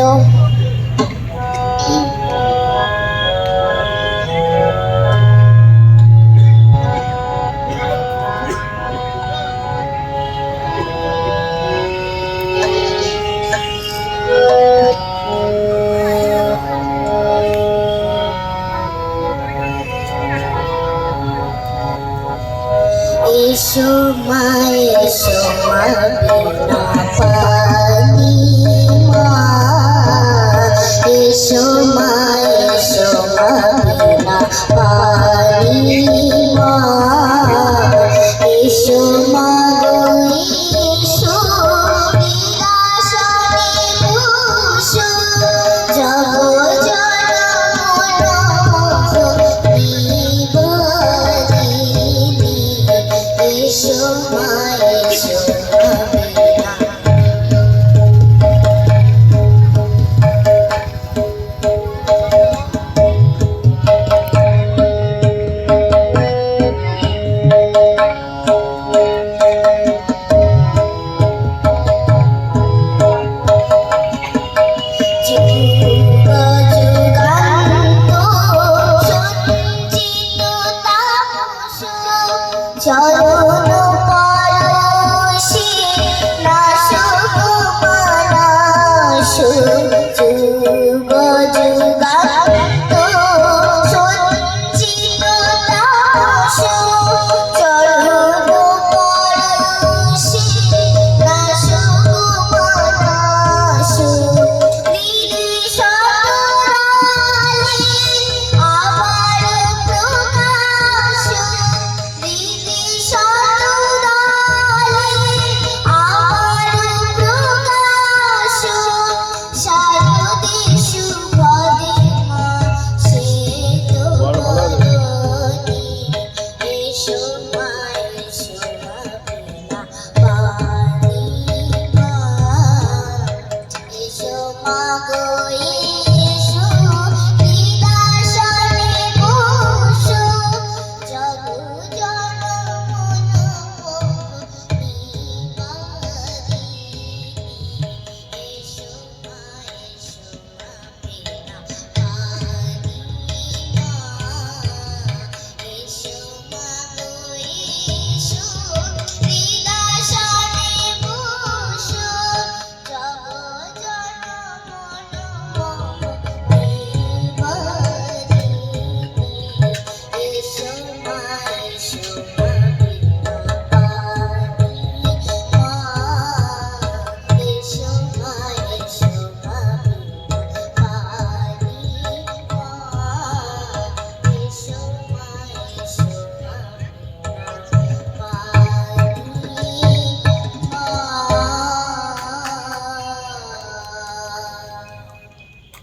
Hello. এসো মা বিনা পানি মা এসো মা বিনা পানি মা এসো মা এসো বিলাসনে পুষো জগৎ এসো মা এসো চরণ পরশে নাশক মানাশ যুগ যুগান্ত সঞ্চিত দাস চরণ পরশে নাশক মানাশ Mago